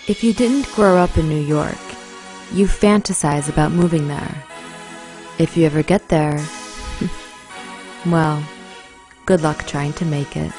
If you didn't grow up in New York, you fantasize about moving there. If you ever get there, well, good luck trying to make it.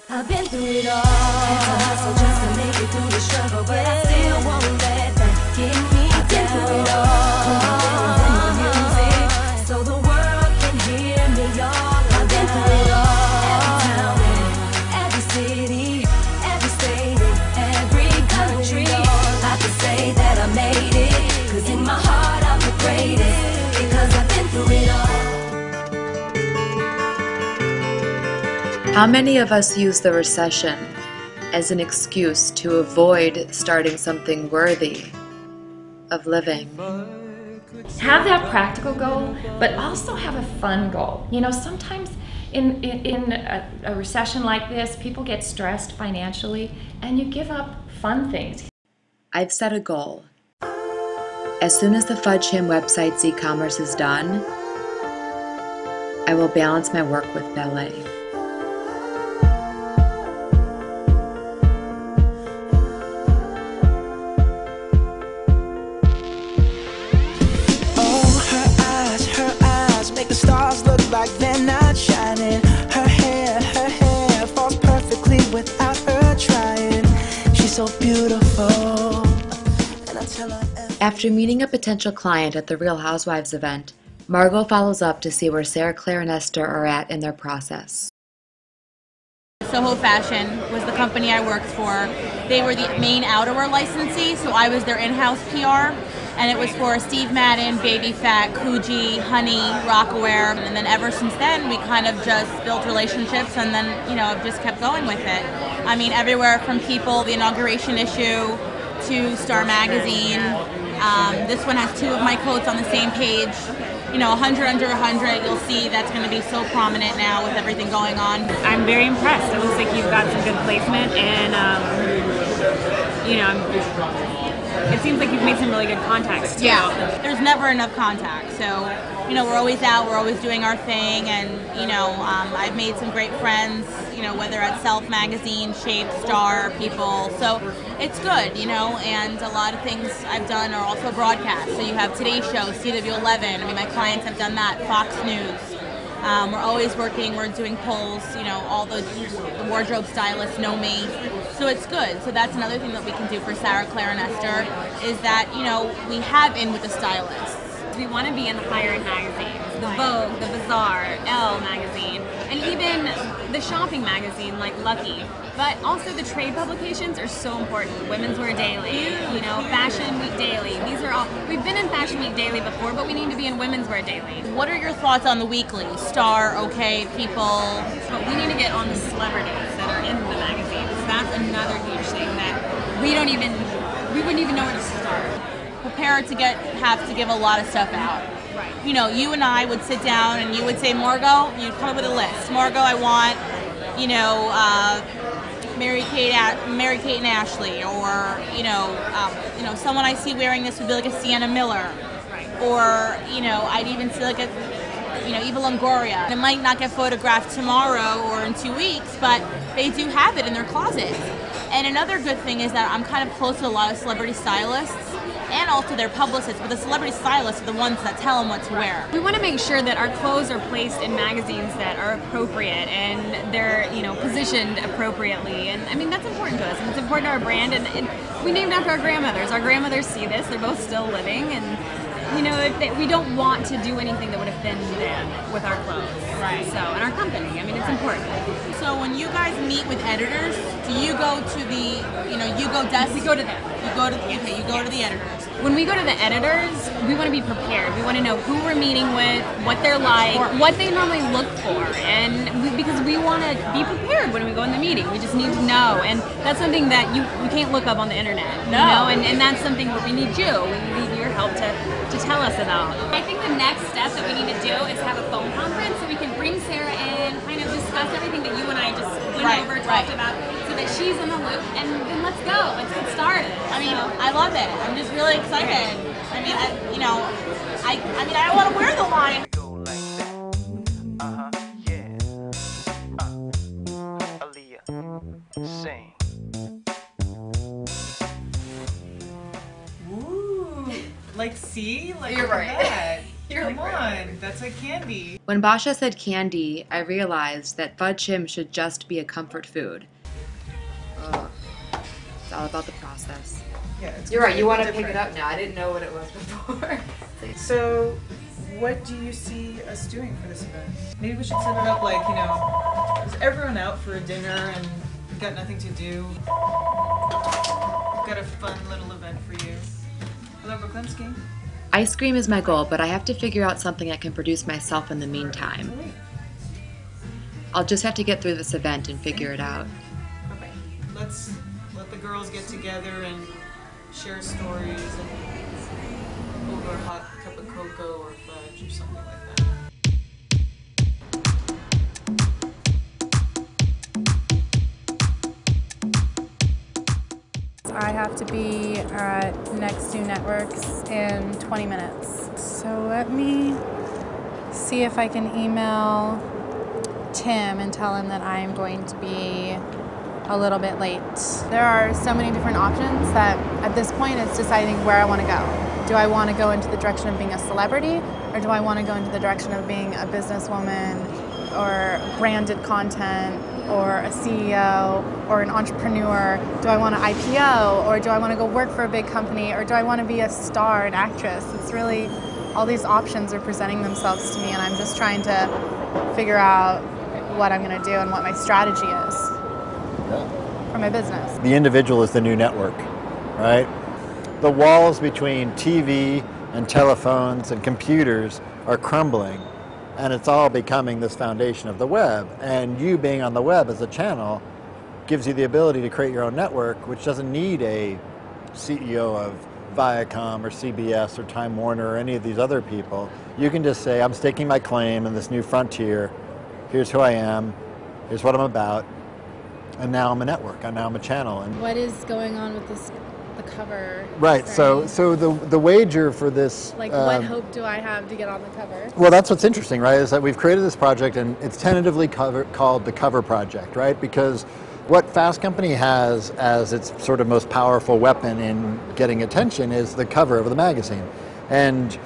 I've been through it all. Had to hustle just to make it through the struggle, but I still won't let that get me down. I've been through it all. Music, so the world can hear me, y'all. I've been through it all. Every town and every city, every state and every country. I can say that I made it, 'cause in my heart I'm the greatest, because I've been through it all. How many of us use the recession as an excuse to avoid starting something worthy of living? Have that practical goal, but also have a fun goal. You know, sometimes in a recession like this, people get stressed financially and you give up fun things. I've set a goal. As soon as the FudgeHim website's e-commerce is done, I will balance my work with ballet. The stars look like they're not shining. Her hair falls perfectly without her trying. She's so beautiful. And I tell her After meeting a potential client at the Real Housewives event, Marigo follows up to see where Sara, Claire, and Esther are at in their process. Soho Fashion was the company I worked for. They were the main outerwear licensee, so I was their in-house PR. And it was for Steve Madden, Baby Fat, Coogee, Honey, Rockaware. And then ever since then, we kind of just built relationships and then, you know, just kept going with it. I mean, everywhere from People, the inauguration issue, to Star Magazine. This one has 2 of my coats on the same page. You know, 100 under 100, you'll see that's going to be so prominent now with everything going on. I'm very impressed. It looks like you've got some good placement and, you know, it seems like you've made some really good contacts too. Yeah, there's never enough contact. So, you know, we're always out, we're always doing our thing, and, you know, I've made some great friends, you know, whether at Self Magazine, Shape, Star, People. So it's good, you know, and a lot of things I've done are also broadcast. So you have Today's Show, CW11. I mean, my clients have done that, Fox News. We're always working, we're doing polls, you know, all the wardrobe stylists know me. So it's good. So that's another thing that we can do for Sara, Claire, and Esther, is that, you know, we have in with the stylists. We want to be in the higher-end magazines, the Vogue, the Bazaar, Elle magazine, and even the shopping magazine like Lucky. But also the trade publications are so important. Women's Wear Daily, you know, Fashion Week Daily. These are all, we've been in Fashion Week Daily before, but we need to be in Women's Wear Daily. What are your thoughts on the weekly? Star, OK, People? But we need to get on the celebrities that are in the magazines. That's another huge thing that we wouldn't even know where to start. Prepare to have to give a lot of stuff out. Right. You know, you and I would sit down and you would say, Marigo, you'd come up with a list. Marigo, I want, you know, Mary Kate and Ashley, or you know, someone I see wearing this would be like a Sienna Miller, Right. or you know, I'd even see like a, you know, Eva Longoria. It might not get photographed tomorrow or in 2 weeks, but they do have it in their closets. And another good thing is that I'm kind of close to a lot of celebrity stylists and also their publicists, but the celebrity stylists are the ones that tell them what to wear. We want to make sure that our clothes are placed in magazines that are appropriate and they're, you know, positioned appropriately. And I mean, that's important to us, and it's important to our brand. And we named after our grandmothers. Our grandmothers see this; they're both still living, and you know, we don't want to do anything that would offend them with our clothes. Right. So, and our company. I mean, it's important. So when you guys meet with editors, do you go to the, you know, you go desk? We go to them. You go to, okay, you go to the editors. When we go to the editors, we want to be prepared. We want to know who we're meeting with, what they're like, what they normally look for, and because we want to be prepared when we go in the meeting. We just need to know, and that's something that you can't look up on the internet. No. You know, and that's something where we need you. We need your help to tell us about. I think the next step that we need to do is have a phone conference so we can bring Sara in, kind of discuss everything that you and I just went over, talked about, so that she's in the loop, and then let's go. Let's get started. I mean, I love it. I'm just really excited. I I mean, I mean, I don't want to wear the line. Go like that. Yeah. Aaliyah, sing. Ooh, like see, like You're look at right. that. You're Come right. on, that's like candy. When Basia said candy, I realized that FudgeHim should just be a comfort food. Ugh. It's all about the process. Yeah, it's You're right, you want to completely pick it up now. I didn't know what it was before. So, what do you see us doing for this event? Maybe we should set it up like, is everyone out for a dinner and we've got nothing to do? We've got a fun little event for you. Hello, Brooklynski. Ice cream is my goal, but I have to figure out something I can produce myself in the meantime. I'll just have to get through this event and figure it out. Okay. Let's let the girls get together and share stories and over a hot cup of cocoa or fudge or something like that. I have to be at Next New Networks in 20 minutes. So let me see if I can email Tim and tell him that I am going to be a little bit late. There are so many different options that at this point it's deciding where I want to go. Do I want to go into the direction of being a celebrity, or do I want to go into the direction of being a businesswoman or branded content or a CEO or an entrepreneur? Do I want to IPO, or do I want to go work for a big company, or do I want to be a star, an actress? It's really, all these options are presenting themselves to me, and I'm just trying to figure out what I'm going to do and what my strategy is for my business. The individual is the new network, right? The walls between TV and telephones and computers are crumbling, and it's all becoming this foundation of the web. And you being on the web as a channel gives you the ability to create your own network, which doesn't need a CEO of Viacom or CBS or Time Warner or any of these other people. You can just say, I'm staking my claim in this new frontier. Here's who I am. Here's what I'm about. And now I'm a network. And now I'm a channel. And What is going on with this, the cover? right. So the wager for this. Like, what hope do I have to get on the cover? Well, that's what's interesting, right? Is that we've created this project, and it's tentatively called the Cover Project, right? Because what Fast Company has as its sort of most powerful weapon in getting attention is the cover of the magazine. And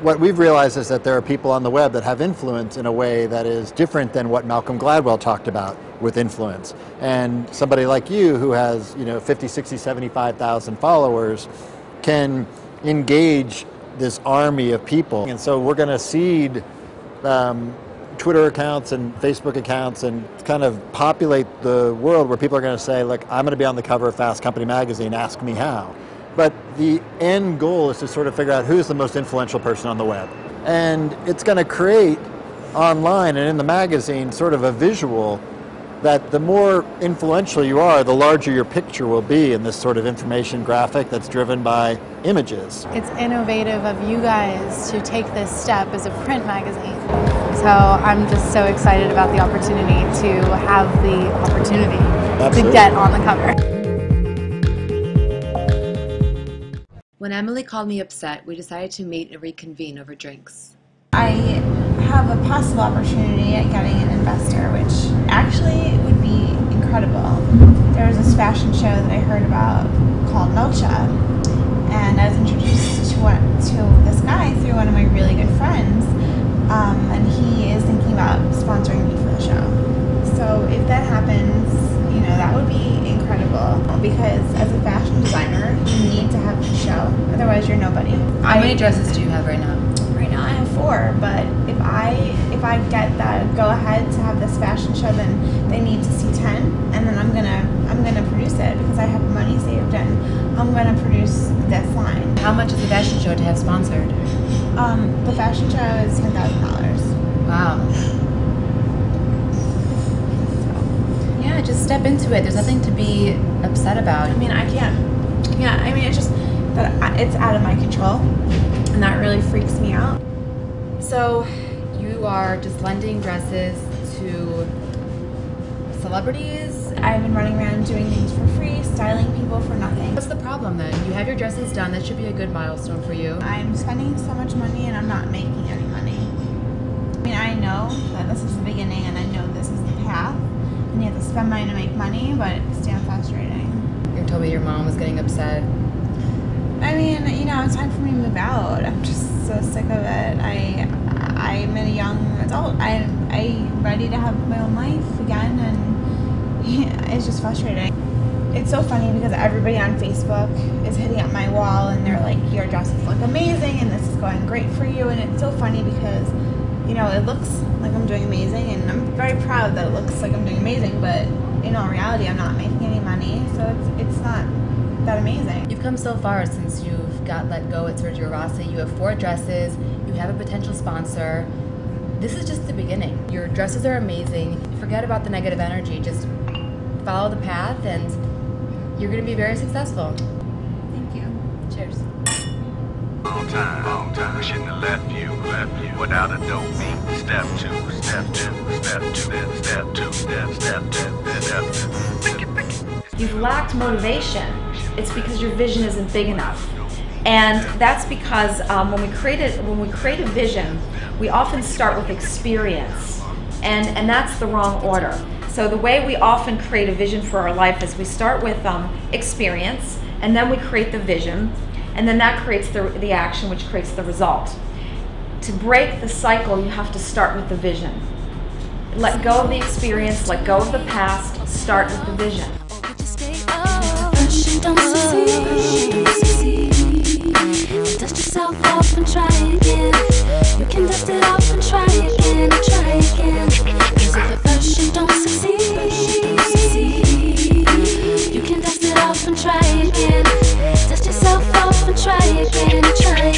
what we've realized is that there are people on the web that have influence in a way that is different than what Malcolm Gladwell talked about with influence. And somebody like you who has, 50, 60, 75,000 followers can engage this army of people. And so we're going to seed Twitter accounts and Facebook accounts and kind of populate the world where people are going to say, look, I'm going to be on the cover of Fast Company magazine, ask me how. But the end goal is to sort of figure out who's the most influential person on the web. And it's going to create online and in the magazine sort of a visual that the more influential you are, the larger your picture will be in this sort of information graphic that's driven by images. It's innovative of you guys to take this step as a print magazine. So I'm just so excited about the opportunity to have the opportunity Absolutely. to get on the cover. When Emily called me upset, we decided to meet and reconvene over drinks. I have a possible opportunity at getting an investor, which actually would be incredible. There was this fashion show that I heard about called Mocha, and I was introduced to this guy through one of my really good friends, and he is thinking about sponsoring me for the show. So if that happens, that would be incredible, because as a fashion designer, you need to have a show, otherwise you're nobody. How many dresses do you have right now? Right now I have 4, but if I get that go ahead to have this fashion show, then they need to see 10, and then I'm gonna produce it because I have money saved, and I'm gonna produce this line. How much is the fashion show to have sponsored? The fashion show is $10,000. Wow. Yeah, just step into it. There's nothing to be upset about. I mean, I can't. Yeah, I mean, it's just that it's out of my control, and that really freaks me out. So you are just lending dresses to celebrities I've been running around doing things for free, styling people for nothing. What's the problem then? You have your dresses done. That should be a good milestone for you. I'm spending so much money and I'm not making any money. I mean, I know that this is the beginning and I know this is the path and you have to spend money to make money, but it's damn frustrating. You told me your mom was getting upset. I mean, you know, it's time for me to move out. I'm just so sick of it. I'm a young adult. I'm ready to have my own life again, and yeah, it's just frustrating. It's so funny because everybody on Facebook is hitting up my wall and they're like, your dresses look amazing and this is going great for you. And it's so funny because, you know, it looks like I'm doing amazing and I'm very proud that it looks like I'm doing amazing, but in all reality, I'm not making any money, so it's not that amazing. You've come so far since you've got let go at Sergio Rossi. You have 4 dresses, you have a potential sponsor. This is just the beginning. Your dresses are amazing. Forget about the negative energy. Just follow the path and you're going to be very successful. Thank you. Cheers. Long time, I shouldn't have left you without a dope beat. Step 2, step 2, step 2, step 2, step 2, step 2. You've lacked motivation. It's because your vision isn't big enough. And that's because when we create a vision, we often start with experience. And that's the wrong order. So the way we often create a vision for our life is we start with experience, and then we create the vision, and then that creates the action, which creates the result. To break the cycle, you have to start with the vision. Let go of the experience, let go of the past, start with the vision. Don't succeed. Dust yourself off and try again. You can dust it off and try again, try again. Cause if at first you don't succeed, you can dust it off and try again. Dust yourself off and try again, try